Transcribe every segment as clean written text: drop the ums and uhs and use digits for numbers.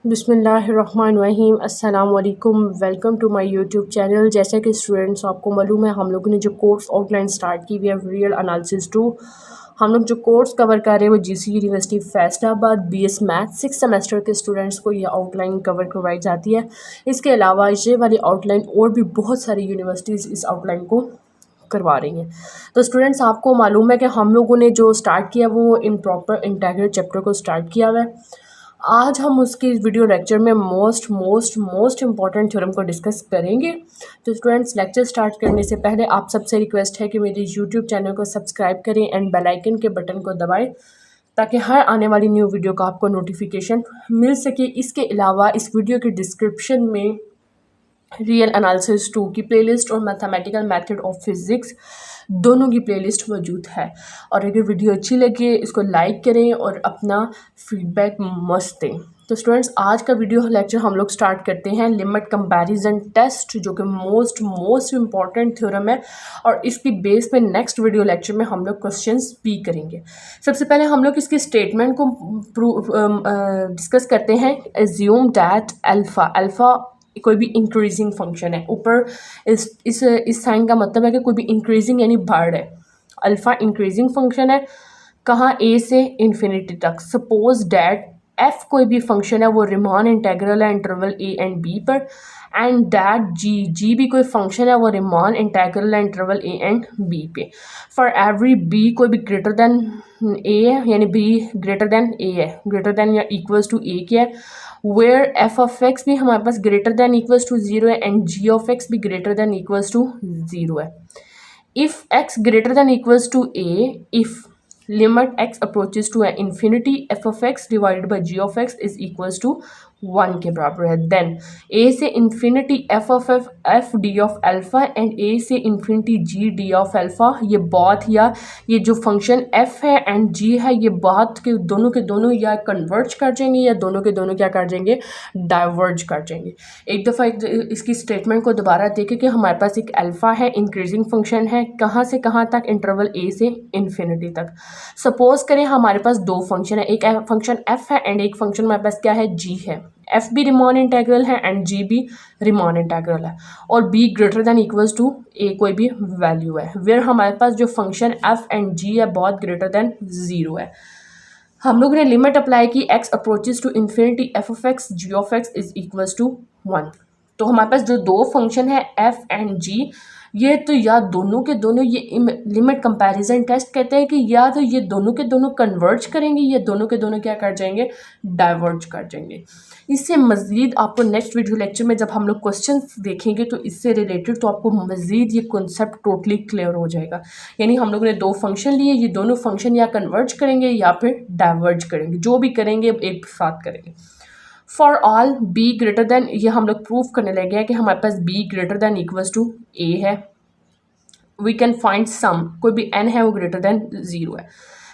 बिस्मिल्लाहिर्रहमानिर्रहीम। अस्सलाम वालेकुम। Welcome to my YouTube channel. जैसा कि स्टूडेंट्स आपको मालूम है, हम लोगों ने जो कोर्स आउटलाइन स्टार्ट की हुई है रियल एनालिसिस 2। हम लोग जो कोर्स कवर कर रहे हैं वो GC university Faisalabad BS math 6 semester के स्टूडेंट्स को ये आउटलाइन कवर करवाई जाती है। इसके अलावा ये वाली आउटलाइन और भी बहुत सारी यूनिवर्सिटीज़ इस आउटलाइन को करवा रही हैं। तो स्टूडेंट्स आपको मालूम है कि हम लोगों ने जो स्टार्ट किया वो इम्प्रॉपर इंटीग्रल चैप्टर को स्टार्ट किया हुआ है। आज हम उसकी वीडियो लेक्चर में मोस्ट इम्पॉर्टेंट थ्योरम को डिस्कस करेंगे। तो स्टूडेंट्स लेक्चर स्टार्ट करने से पहले आप सबसे रिक्वेस्ट है कि मेरे यूट्यूब चैनल को सब्सक्राइब करें एंड बेल आइकन के बटन को दबाएं ताकि हर आने वाली न्यू वीडियो का आपको नोटिफिकेशन मिल सके। इसके अलावा इस वीडियो के डिस्क्रिप्शन में रियल एनालिसिस 2 की प्लेलिस्ट और मैथमेटिकल मेथड ऑफ फिज़िक्स दोनों की प्लेलिस्ट मौजूद है। और अगर वीडियो अच्छी लगे इसको लाइक करें और अपना फीडबैक मस्त दें। तो स्टूडेंट्स आज का वीडियो लेक्चर हम लोग स्टार्ट करते हैं लिमिट कंपैरिजन टेस्ट, जो कि मोस्ट इम्पॉर्टेंट थ्योरम है और इसकी बेस पे नेक्स्ट वीडियो लेक्चर में हम लोग क्वेश्चंस भी करेंगे। सबसे पहले हम लोग इसके स्टेटमेंट को डिस्कस करते हैं। एज्यूम दैट अल्फ़ा कोई भी इंक्रीजिंग फंक्शन है। ऊपर इस साइन का मतलब है कि कोई भी इंक्रीजिंग यानी बढ़ है। अल्फ़ा इंक्रीजिंग फंक्शन है कहाँ, ए से इन्फिनिटी तक। सपोज डैट एफ कोई भी फंक्शन है वो रिमान इंटेग्रल है इंटरवल ए एंड बी पर, एंड डैट जी भी कोई फंक्शन है वो रिमान इंटेग्रल है इंटरवल ए एंड बी पे। फॉर एवरी बी कोई भी ग्रेटर देन ए है, यानी बी ग्रेटर देन ए है, ग्रेटर देन या इक्वल्स टू ए के है। वेयर एफ ऑफ एक्स भी हमारे पास ग्रेटर देन इक्वल्स टू 0 है एंड जी ऑफ एक्स भी ग्रेटर देन इक्वल्स टू 0 है। If x greater than equals to a, if limit x approaches to infinity f of x divided by g of x is equals to 1 के बराबर है। Then a से infinity f d of alpha and a से infinity g d of alpha, ये बहुत या ये जो फंक्शन f है एंड g है ये बहुत के दोनों या कन्वर्ज कर जाएंगे या दोनों के दोनों क्या कर जाएंगे, डाइवर्ज कर जाएंगे। एक दफ़ा इसकी स्टेटमेंट को दोबारा देखें कि हमारे पास एक अल्फ़ा है, इंक्रीजिंग फंक्शन है, कहाँ से कहाँ तक, इंटरवल a से इन्फिनिटी तक। सपोज करें हमारे पास दो फंक्शन है, एक फंक्शन f है एंड एक फंक्शन हमारे पास क्या है, g है। f भी रिमान इंटेग्रल है एंड g भी रिमान इंटेग्रल है और b greater than equals to a कोई भी वैल्यू है, वेयर हमारे पास जो फंक्शन f एंड g है बहुत ग्रेटर देन 0 है। हम लोग ने लिमिट अप्लाई की x approaches to infinity f of x g of x is equals to 1। तो हमारे पास जो दो फंक्शन है f एंड g, ये तो या दोनों के दोनों ये लिमिट कंपैरिजन टेस्ट कहते हैं कि या तो ये दोनों के दोनों कन्वर्ज करेंगे या दोनों के दोनों क्या कर जाएंगे, डाइवर्ज कर जाएंगे। इससे मज़ीद आपको नेक्स्ट वीडियो लेक्चर में जब हम लोग क्वेश्चंस देखेंगे तो इससे रिलेटेड तो आपको मज़ीद ये कॉन्सेप्ट टोटली क्लियर हो जाएगा। यानी हम लोगों ने दो फंक्शन लिए, ये दोनों फंक्शन या कन्वर्ज करेंगे या फिर डाइवर्ज करेंगे, जो भी करेंगे एक साथ करेंगे। For all B greater than, ये हम लोग प्रूफ करने लगे हैं कि हमारे पास B greater than equals to A है। वी कैन फाइंड सम, कोई भी एन है वो ग्रेटर देन 0 है।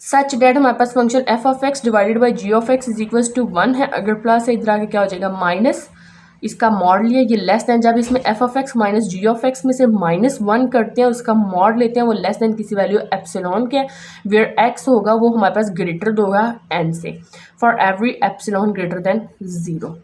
सच डेट हमारे पास function F of x divided by ji of x is equals to 1 है। अगर प्लस है इधर आके क्या हो जाएगा, माइनस, इसका मॉड लिया, ये लेस देन, जब इसमें f of x minus g of x में से -1 करते हैं उसका मॉड लेते हैं, वो लेस देन किसी वैल्यू एप्सिलॉन के, वेयर एक्स होगा वो हमारे पास ग्रेटर होगा एन से, for every epsilon greater than 0।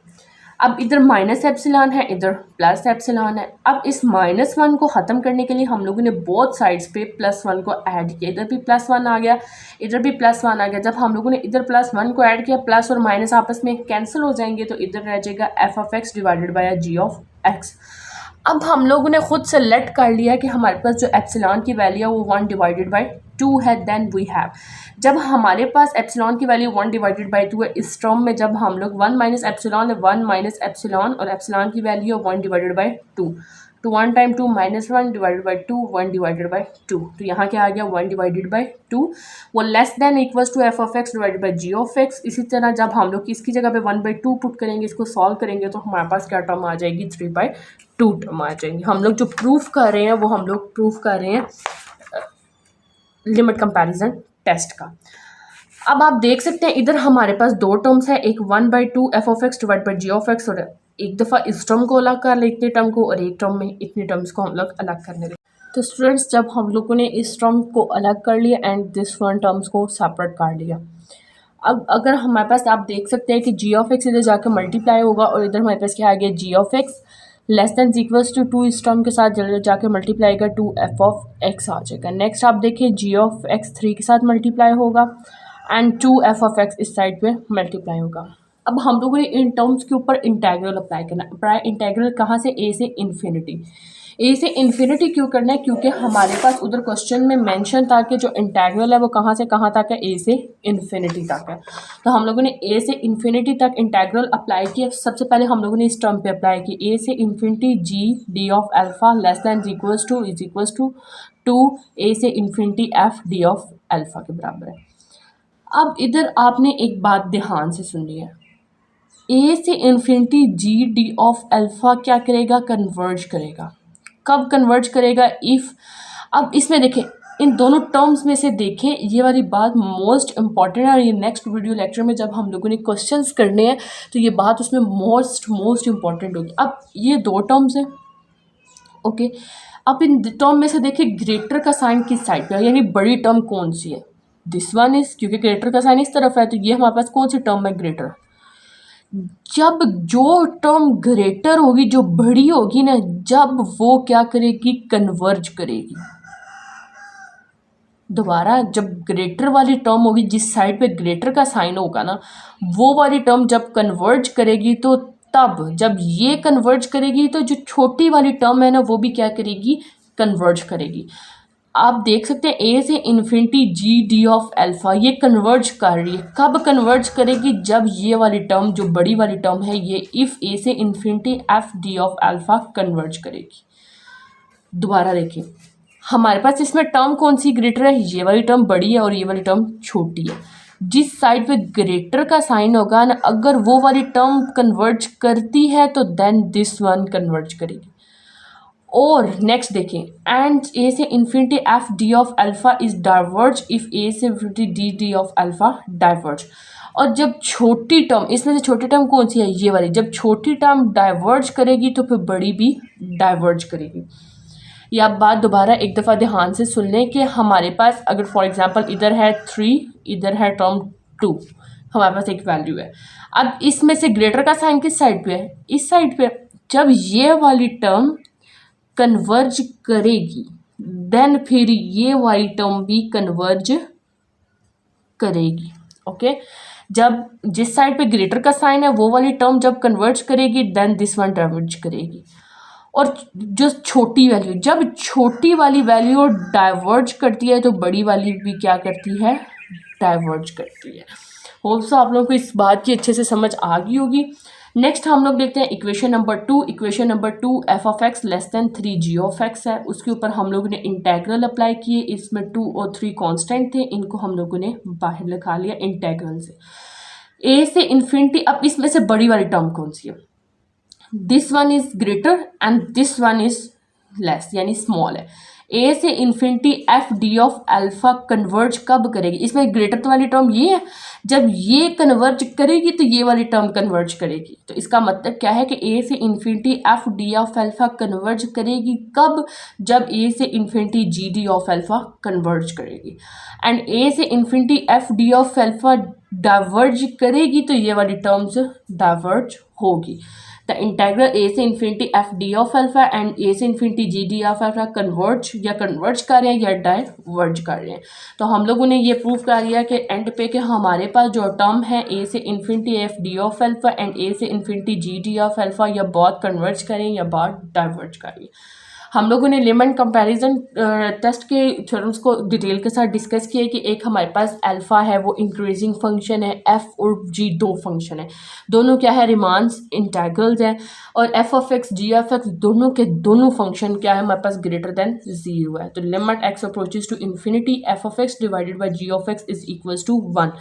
अब इधर माइनस एप्सिलॉन है, इधर प्लस एप्सिलॉन है। अब इस -1 को ख़त्म करने के लिए हम लोगों ने बोथ साइड्स पे +1 को ऐड किया, इधर भी +1 आ गया, इधर भी +1 आ गया। जब हम लोगों ने इधर +1 को ऐड किया, प्लस और माइनस आपस में कैंसिल हो जाएंगे, तो इधर रह जाएगा f of x divided by g of x. अब हम लोगों ने खुद सेलेक्ट कर लिया कि हमारे पास जो एप्सिलॉन की वैल्यू है वो 1 डिवाइडेड बाई 2 है। देन वी हैव, जब हमारे पास एप्सिलॉन की वैल्यू 1 डिवाइडेड बाई 2 है, इस टर्म में जब हम लोग 1 माइनस एप्सिलॉन है, 1 माइनस एप्सिलॉन और एप्सिलॉन की वैल्यू है 1 डिवाइडेड बाई 2, तो 1 time 2 -1 divided by 2, 1 divided by 2, तो यहाँ क्या आ गया 1 डिवाइडेड बाई 2, वो less than equals to f of x divided by ji of x. इसी तरह जब हम लोग इसकी जगह पे 1/2 पुट करेंगे, इसको सॉल्व करेंगे, तो हमारे पास क्या टर्म आ जाएगी, 3/2 टर्म आ जाएंगी। हम लोग जो प्रूफ कर रहे हैं वो हम लोग प्रूफ कर रहे हैं लिमिट कंपैरिजन टेस्ट का। अब आप देख सकते हैं इधर हमारे पास दो टर्म्स है, एक 1/2 f of x divide by ji of x, और एक दफ़ा इस टर्म को अलग कर लेते टर्म को, और एक टर्म में इतने टर्म्स को हम लोग अलग करने लगे। तो स्टूडेंट्स जब हम लोगों ने इस टर्म को अलग कर लिया एंड दिस वन टर्म्स को सेपरेट कर लिया, अब अगर हमारे पास आप देख सकते हैं कि जी ऑफ एक्स इधर जाकर मल्टीप्लाई होगा और इधर हमारे पास क्या आ गया G of x less than equals to 2 इस टर्म के साथ जाके मल्टीप्लाई का 2 एफ ऑफ एक्स आ जाएगा। नेक्स्ट आप देखिए जी ऑफ एक्स 3 के साथ मल्टीप्लाई होगा एंड 2 एफ ऑफ एक्स इस साइड पे मल्टीप्लाई होगा। अब हम लोगों ने इन टर्म्स के ऊपर इंटेग्रल अप्लाई करना है। इंटेग्रल कहाँ से, ए से इन्फिनिटी। ए से इन्फिनिटी क्यों करना है, क्योंकि हमारे पास उधर क्वेश्चन में मेंशन था कि जो इंटेग्रल है वो कहाँ से कहाँ तक है, ए से इन्फिनिटी तक है। तो हम लोगों ने ए से इन्फिनिटी तक इंटेग्रल अप्लाई किया। सबसे पहले हम लोगों ने इस टर्म पे अप्लाई की, ए से infinity G D of alpha less than equals to A से infinity F D of alpha के बराबर है। अब इधर आपने एक बात ध्यान से सुननी है, ए से infinity G D of alpha क्या करेगा, कन्वर्ज करेगा। कब कन्वर्ज करेगा, इफ़, अब इसमें देखें इन दोनों टर्म्स में से देखें, ये वाली बात मोस्ट इंपॉर्टेंट है और ये नेक्स्ट वीडियो लेक्चर में जब हम लोगों ने क्वेश्चंस करने हैं तो ये बात उसमें मोस्ट इंपॉर्टेंट होगी। अब ये दो टर्म्स हैं, ओके। अब इन टर्म में से देखिए ग्रेटर का साइन किस साइड पे है, यानी बड़ी टर्म कौन सी है, दिस वन इज, क्योंकि ग्रेटर का साइन इस तरफ है तो ये हमारे पास कौन सी टर्म है, ग्रेटर। जब जो टर्म ग्रेटर होगी, जो बड़ी होगी ना, जब वो क्या करेगी, कन्वर्ज करेगी। दोबारा, जब ग्रेटर वाली टर्म होगी, जिस साइड पे ग्रेटर का साइन होगा ना, वो वाली टर्म जब कन्वर्ज करेगी तो तब जब ये कन्वर्ज करेगी तो जो छोटी वाली टर्म है ना वो भी क्या करेगी, कन्वर्ज करेगी। आप देख सकते हैं ए से infinity G D of alpha ये कन्वर्ज कर रही है। कब कन्वर्ज करेगी, जब ये वाली टर्म जो बड़ी वाली टर्म है ये इफ़ ए से infinity F D of alpha converge करेगी। दोबारा देखिए हमारे पास इसमें टर्म कौन सी ग्रेटर है, ये वाली टर्म बड़ी है और ये वाली टर्म छोटी है। जिस साइड पे ग्रेटर का साइन होगा ना, अगर वो वाली टर्म कन्वर्ज करती है तो देन दिस वन कन्वर्ज करेगी। और नेक्स्ट देखें, एंड ए से infinity F D of alpha is diverge if A से infinity D D of alpha diverge. और जब छोटी टर्म, इसमें से छोटी टर्म कौन सी है, ये वाली, जब छोटी टर्म डाइवर्ज करेगी तो फिर बड़ी भी डाइवर्ज करेगी। ये आप बात दोबारा एक दफ़ा ध्यान से सुन लें कि हमारे पास अगर फॉर एग्जांपल इधर है 3, इधर है टर्म 2, हमारे पास एक वैल्यू है। अब इसमें से ग्रेटर का साइन किस साइड पे है, इस साइड पे। जब ये वाली टर्म कन्वर्ज करेगी देन फिर ये वाली टर्म भी कन्वर्ज करेगी, ओके। जब जिस साइड पे ग्रेटर का साइन है वो वाली टर्म जब कन्वर्ज करेगी देन दिस वन डाइवर्ज करेगी। और जो छोटी वैल्यू, जब छोटी वाली वैल्यू डाइवर्ज करती है तो बड़ी वाली भी क्या करती है, डाइवर्ज करती है। होप सो आप लोगों को इस बात की अच्छे से समझ आ गई होगी। नेक्स्ट हम लोग देखते हैं equation number 2। Equation number 2 f of x less than 3 g of x है, उसके ऊपर हम लोगों ने इंटेग्रल अप्लाई किए। इसमें 2 और 3 कांस्टेंट थे, इनको हम लोगों ने बाहर लिखा लिया इंटेग्रल से। ए से इन्फिनिटी, अब इसमें से बड़ी वाली टर्म कौन सी है, this one is greater and this one is less यानी स्मॉल है। ए से infinity F D of alpha converge कब करेगी, इसमें ग्रेटर वाली टर्म ये है, जब ये कन्वर्ज करेगी तो ये वाली टर्म कन्वर्ज करेगी। तो इसका मतलब क्या है कि ए से infinity F D of alpha converge करेगी कब, जब ए से infinity G D of alpha converge करेगी। एंड ए से infinity F D of alpha diverge करेगी तो ये वाली टर्म्स डाइवर्ज होगी। द इंटेग्रल ए से infinity F D of alpha and A से infinity G D of alpha converge कर रहे हैं या डाइवर्ज कर रहे हैं। तो हम लोगों ने ये प्रूव कर लिया कि एंड पे कि हमारे पास जो टर्म है ए से infinity F D of alpha and A से infinity G D of alpha या बहुत कन्वर्ज करें या बहुत डाइवर्ज करें। हम लोगों ने लिमिट कंपैरिजन टेस्ट के थ्योरम्स को डिटेल के साथ डिस्कस किया कि एक हमारे पास अल्फ़ा है वो इंक्रीजिंग फंक्शन है, एफ और जी दो फंक्शन है, दोनों क्या है, रिमांस इंटेग्रल्स हैं। और f of x g of x दोनों के दोनों फंक्शन क्या है, हमारे पास ग्रेटर देन 0 है। तो limit x approaches to infinity f of x divided by ji of x is equals to 1।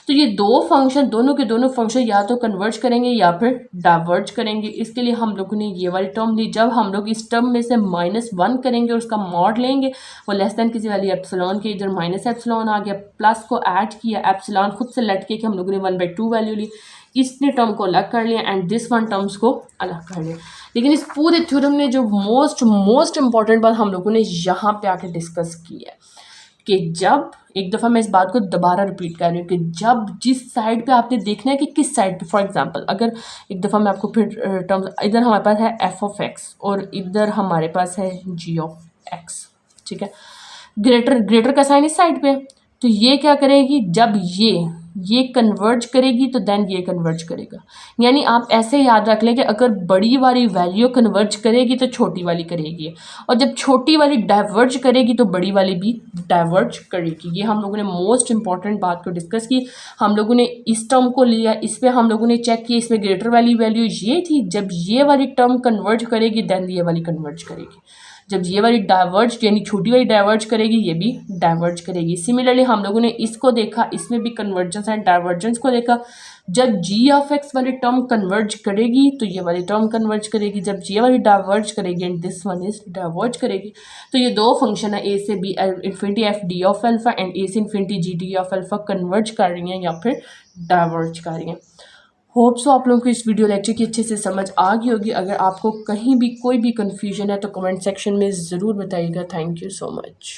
तो ये दो फंक्शन, दोनों के दोनों फंक्शन या तो कन्वर्ज करेंगे या फिर डाइवर्ज करेंगे। इसके लिए हम लोगों ने ये वाली टर्म ली। जब हम लोग इस टर्म में से -1 करेंगे और उसका मॉड लेंगे, वो लेस देन किसी वाली एप्सिलॉन के, इधर माइनस एप्सिलॉन आ गया, प्लस को ऐड किया, एप्सिलॉन खुद से लेट के हम लोगों ने 1/2 वैल्यू ली, इसने टर्म को अलग कर लिया एंड दिस वन टर्म्स को अलग कर लिया। लेकिन इस पूरे थ्योरम में जो मोस्ट इंपॉर्टेंट बात हम लोगों ने यहाँ पे आके डिस्कस की है कि जब एक दफ़ा मैं इस बात को दोबारा रिपीट कर रही हूँ कि जब जिस साइड पे आपने देखना है कि किस साइड पे, फॉर एग्जांपल अगर एक दफ़ा मैं आपको फिर टर्म्स, इधर हमारे पास है एफ ऑफ एक्स और इधर हमारे पास है जी ऑफ एक्स, ठीक है। ग्रेटर का साइन इस साइड पे है, तो ये क्या करेगी, जब ये कन्वर्ज करेगी तो देन ये कन्वर्ज करेगा। यानी आप ऐसे याद रख लें कि अगर बड़ी वाली वैल्यू कन्वर्ज करेगी तो छोटी वाली करेगी, और जब छोटी वाली डाइवर्ज करेगी तो बड़ी वाली भी डाइवर्ज करेगी। ये हम लोगों ने मोस्ट इंपॉर्टेंट बात को डिस्कस की। हम लोगों ने इस टर्म को लिया, इस पर हम लोगों ने चेक किया, इसमें ग्रेटर वाली वैल्यू ये थी, जब ये वाली टर्म कन्वर्ज करेगी देन ये वाली कन्वर्ज करेगी, जब ये वाली डाइवर्ज यानी छोटी वाली डाइवर्ज करेगी ये भी डाइवर्ज करेगी। सिमिलरली हम लोगों ने इसको देखा, इसमें भी कन्वर्जेंस एंड डाइवर्जेंस को देखा। जब जी ऑफ एक्स वाली टर्म कन्वर्ज करेगी तो ये वाली टर्म कन्वर्ज करेगी, जब ये वाली डाइवर्ज करेगी and this one is diverge करेगी। तो ये दो फंक्शन है, ए से B infinity F D of alpha and A से infinity G D of alpha converge कर रही हैं या फिर डाइवर्ज कर रही हैं। होप सो आप लोगों को इस वीडियो लेक्चर की अच्छे से समझ आ गई होगी। अगर आपको कहीं भी कोई भी कन्फ्यूजन है तो कमेंट सेक्शन में ज़रूर बताइएगा। Thank you so much.